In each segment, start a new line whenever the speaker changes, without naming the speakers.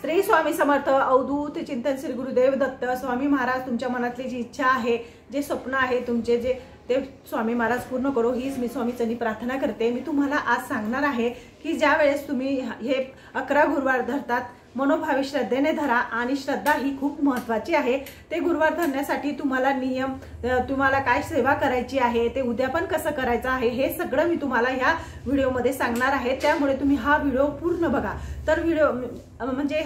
श्री स्वामी समर्थ अवधूत चिंतन श्री गुरुदेव दत्त स्वामी महाराज तुमच्या मनातली जी इच्छा आहे, जे स्वप्न आहे तुमचे, जे ते स्वामी महाराज पूर्ण करो हीच मी स्वामीचरणी प्रार्थना करते। मी तुम्हाला आज सांगणार आहे की ज्या वेळेस तुम्ही हे 11 गुरुवार धरतात, मनोभावी श्रद्धेने धरा आणि श्रद्धा ही खूप महत्त्वाची आहे। ते गुरुवार धरण्यासाठी तुम्हाला नियम, तुम्हाला काय सेवा करायची आहे, ते उद्यापन कसं करायचं आहे, हे सगळं मी तुम्हाला ह्या व्हिडिओमध्ये सांगणार आहे। त्यामुळे तुम्ही हा व्हिडिओ पूर्ण बघा। तर व्हिडिओ म्हणजे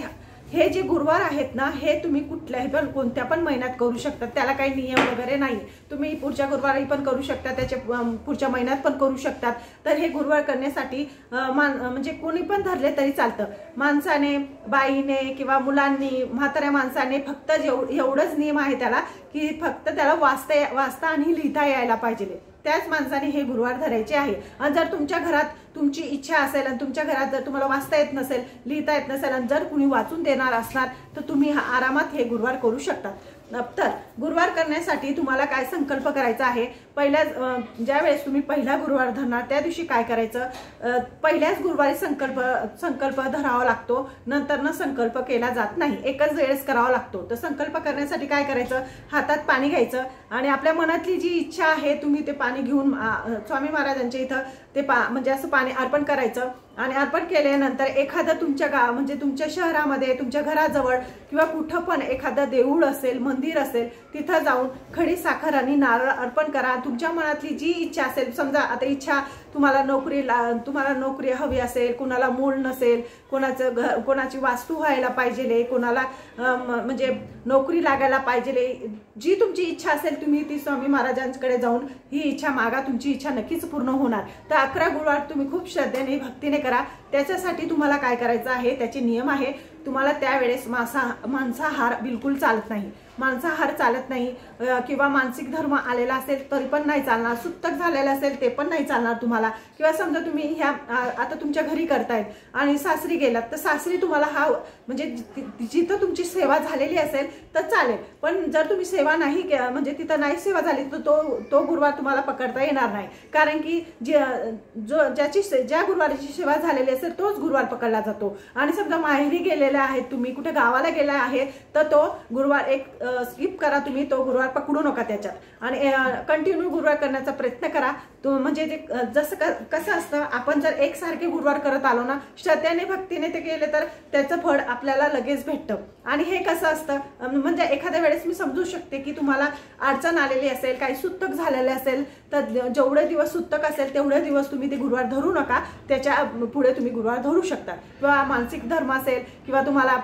हे जे गुरुवार आहेत ना, हे तुम्ही कुठल्याही पण कोणत्या पण महिन्यात करू शकता, त्याला काही नियम वगैरे नाही। तुम्ही पुढच्या गुरुवारी पण करू शकता, त्याच्या पुढच्या महिन्यात पण करू शकतात। तर हे गुरुवार करण्यासाठी म्हणजे कोणी पण धरले तरी चालतं, माणसाने, बाईने किंवा मुलांनी, म्हाताऱ्या माणसाने, फक्त एवढंच नियम आहे त्याला की फक्त त्याला वाचता आणि लिहिता यायला पाहिजे, त्याच माणसाने हे गुरुवार धरायचे आहे। आणि जर तुमच्या घरात तुमची इच्छा असेल आणि तुमच्या घरात जर तुम्हाला वाचता येत नसेल, लिहिता येत नसेल आणि जर कुणी वाचून देणार असणार तर तुम्ही आरामात हे गुरुवार करू शकता। तर गुरुवार करण्यासाठी तुम्हाला काय संकल्प करायचा आहे, ज्या वेळेस तुम्ही पहिला गुरुवार धरणार त्या दिवशी काय करायचं, पहिल्याच गुरुवारी संकल्प धरावा लागतो, नंतर संकल्प केला जात नाही, एकच वेळेस करावा लागतो। तर संकल्प करण्यासाठी काय करायचं, हातात पाणी घ्यायचं आणि आपल्या मनातली जी इच्छा आहे तुम्ही ते पाणी घेऊन स्वामी महाराजांच्या इथं ते म्हणजे असं पाणी अर्पण करायचं। आणि अर्पण केल्यानंतर एखादं तुमच्या म्हणजे तुमच्या शहरामध्ये, तुमच्या घराजवळ किंवा कुठं पण एखादं देऊळ असेल, मंदिर असेल, तिथं जाऊन खडी साखर आणि नारळ अर्पण करा। तुमच्या मनातली जी इच्छा असेल, समजा आता इच्छा तुम्हाला नोकरी हवी असेल, कोणाला मूल नसेल, कोणाची वास्तू व्हायला पाहिजे, कोणाला म्हणजे नोकरी लागायला पाहिजे, जी तुमची इच्छा असेल तुम्ही ती स्वामी महाराजांकडे जाऊन ही इच्छा मागा, तुमची इच्छा नक्कीच पूर्ण होणार। तर 11 गुरुवार तुम्ही खूप श्रद्धेने, भक्तीने करा। त्याच्यासाठी तुम्हाला काय करायचं आहे, त्याचे नियम आहे। तुम्हाला त्यावेळेस मांसाहार बिलकुल चालत नाही, मांसाहार चालत नाही, किंवा मानसिक धर्म आलेला असेल तरी पण नाही चालणार, सुत्तक झालेला असेल ते पण नाही चालणार तुम्हाला। किंवा समजा तुम्ही आता तुमच्या घरी करतायत आणि सासरी गेलात तर सासरी तुम्हाला हा म्हणजे जिथं तुमची सेवा झालेली असेल तर चालेल, पण जर तुम्ही सेवा नाही म्हणजे तिथं नाही सेवा झाली तर तो गुरुवार तुम्हाला पकडता येणार नाही, कारण की ज्या गुरुवाराची सेवा झालेली असेल तोच गुरुवार पकडला जातो। आणि समजा माहेरी गेलेले आहेत तुम्ही, कुठे गावाला गेला आहे तर तो गुरुवार एक स्किप करा, तुम्ही तो गुरुवार पकडू नका त्याच्यात आणि कंटिन्यू गुरुवार करण्याचा प्रयत्न करा। म्हणजे ते कसं असतं, आपण जर एकसारखे गुरुवार करत आलो ना, श्रद्धेने भक्तीने ते केले तर त्याचं फळ आपल्याला लगेच भेटतं। आणि हे कसं असतं, म्हणजे एखाद्या वेळेस मी समजू शकते की तुम्हाला अडचण आलेली असेल, काही सुत्तक झालेले असेल, तर जेवढे दिवस सुत्तक असेल तेवढे दिवस तुम्ही ते गुरुवार धरू नका, त्याच्या पुढे तुम्ही गुरुवार धरू शकता। किंवा मानसिक धर्म असेल किंवा तुम्हाला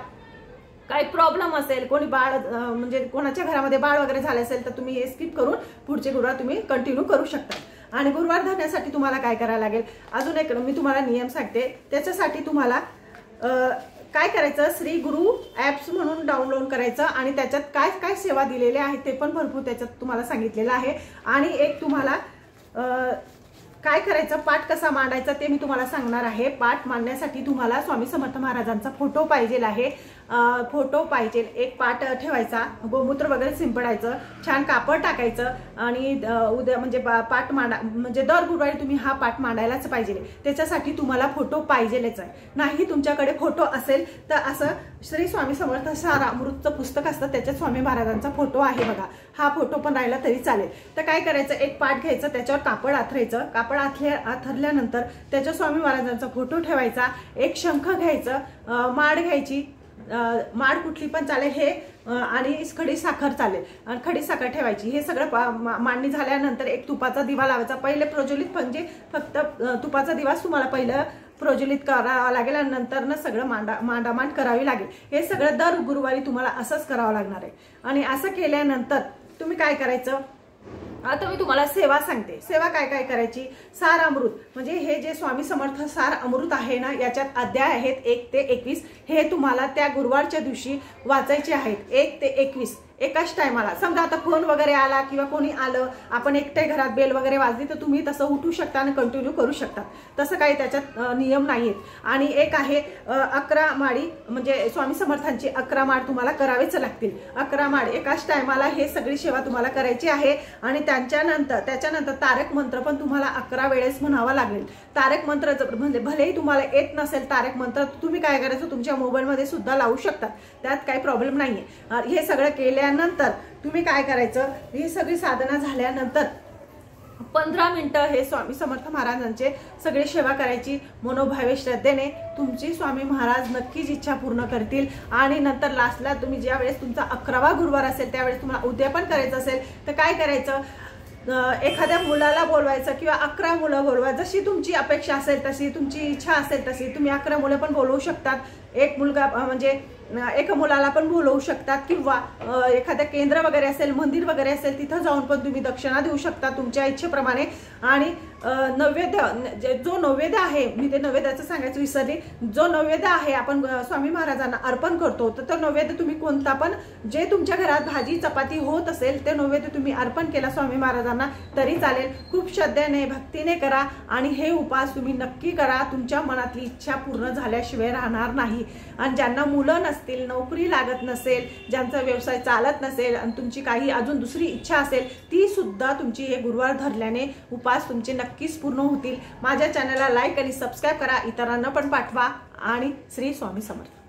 काही प्रॉब्लेम असेल, कोणी बाळ म्हणजे कोणाच्या घरामध्ये बाळ वगैरे झाले असेल तर तुम्ही हे स्किप करून पुढचे गुरुवार तुम्ही कंटिन्यू करू शकता। आणि गुरुवार धरण्यासाठी तुम्हाला काय करायला लागेल, अजून एक मी तुम्हाला नियम सांगते। त्याच्यासाठी तुम्हाला काय करायचं, श्री गुरु ॲप्स म्हणून डाउनलोड करायचं आणि त्याच्यात काय काय सेवा दिलेल्या आहेत ते पण भरपूर त्याच्यात तुम्हाला सांगितलेलं आहे। आणि एक तुम्हाला काय करायचं, पाठ कसा मांडायचा ते मी तुम्हाला सांगणार आहे। पाठ मांडण्यासाठी तुम्हाला स्वामी समर्थ महाराजांचा फोटो पाहिजे आहे, एक पाठ ठेवायचा, गोमूत्र वगैरे शिंपडायचं, छान कापड टाकायचं आणि उद्या म्हणजे पाठ म्हणजे दर गुरुवारी तुम्ही हा पाठ मांडायलाच पाहिजे। त्याच्यासाठी तुम्हाला फोटो पाहिजेलच आहे, नाही तुमच्याकडे फोटो असेल तर असं श्री स्वामी समर्थ सार अमृतचं पुस्तक असतं, त्याच्यात स्वामी महाराजांचा फोटो आहे बघा, हा फोटो पण राहिला तरी चालेल। तर काय करायचं, एक पाठ घ्यायचं, त्याच्यावर कापड आथरायचं, कापड आथरल्यानंतर त्याच्या स्वामी महाराजांचा फोटो ठेवायचा, एक शंख घ्यायचं, माळ घ्यायची, माळ कुठली पण चालेल हे, आणि खडी साखर चालेल आणि खडी साखर ठेवायची। हे सगळं मांडणी झाल्यानंतर एक तुपाचा दिवा लावायचा, पहिले प्रज्वलित म्हणजे फक्त तुपाचा दिवाच तुम्हाला पहिलं प्रज्वलित करावा लागेल आणि नंतर सगळं मांडामांड करावी लागेल। हे सगळं दर गुरुवारी तुम्हाला असंच करावं लागणार आहे। आणि असं केल्यानंतर तुम्ही काय करायचं, आता मी तुम्हाला सेवा सांगते। सेवा काय काय करायची, सार अमृत म्हणजे हे जे स्वामी समर्थ सार अमृत आहे ना, याच्यात अध्याय आहेत 1 ते 21, हे तुम्हाला त्या गुरुवारच्या दिवशी वाचायचे आहेत, 1 ते 21। एकाच टायमाला. समजा आता फोन वगैरे आला किंवा कोणी आलं, आपण एकटे घरात बेल वगैरे वाजली तर तुम्ही तसं उठू शकता आणि कंटिन्यू करू शकता. तसं काही त्याच्यात नियम नाहीयेत. आणि एक आहे 11 माळी, म्हणजे स्वामी समर्थांची 11 माळ तुम्हाला करावेच लागतील. 11 माळ एकाच टायमाला हे सगळी सेवा तुम्हाला करायची आहे. आणि त्याच्यानंतर तारक मंत्र पण तुम्हाला 11 वेळेस म्हणावा लागेल. तारक मंत्र म्हणजे भलेही तुम्हाला येत नसेल तारक मंत्र, तुम्ही काय करायचं तुमच्या मोबाईलमध्ये सुद्धा लावू शकता, त्यात काही प्रॉब्लेम नाहीये. हे सगळं केल्यानंतर तुम्ही काय करायचं, ही सगळी साधना झाल्यानंतर 15 मिनिटं हे स्वामी समर्थ महाराजांचे सगळे सेवा करायची मनोभावे श्रद्धेने. तुमची स्वामी महाराज नक्कीच इच्छा पूर्ण करतील. आणि नंतर लास्टला तुम्ही ज्या वेळेस तुमचा 11वा गुरुवार असेल त्यावेळेस तुम्हाला उद्यापन करायचं असेल तर काय करायचं, एखाद्या मुलाला बोलवायचं किंवा 11 मुलं बोलवा, जशी तुमची अपेक्षा असेल तशी, तुमची इच्छा असेल तशी तुम्ही 11 मुलं पण बोलवू शकतात. एक मुलगा म्हणजे एका मुलाला पण बोलवू शकतात. किंवा एखाद्या केंद्र वगैरे असेल, मंदिर वगैरे असेल, तिथं जाऊन पण तुम्ही दक्षिणा देऊ शकता तुमच्या इच्छेप्रमाणे. आणि नैवेद्य, जो नैवेद्य आहे, मी ते नैवेद्याचं सांगायचं विसरले, जो नैवेद्य आहे आपण स्वामी महाराजांना अर्पण करतो, तर तो नैवेद्य तुम्ही कोणता पण, जे तुमच्या घरात भाजी चपाती होत असेल ते नैवेद्य तुम्ही अर्पण केला स्वामी महाराजांना तरी चालेल. खूप श्रद्धेने भक्तीने करा आणि हे उपास तुम्ही नक्की करा. तुमच्या मनातली इच्छा पूर्ण झाल्याशिवाय राहणार नाही. आणि ज्यांना मुलं नसतील, नोकरी लागत नसेल, ज्यांचा व्यवसाय चालत नसेल आणि तुमची काही अजून दुसरी इच्छा असेल, ती सुद्धा तुमची हे गुरुवार धरल्याने उपास तुमचे नक्कीच पूर्ण होतील. माझ्या चॅनलला लाईक आणि सबस्क्राईब करा, इतरांना पण पाठवा. आणि श्री स्वामी समर्थ.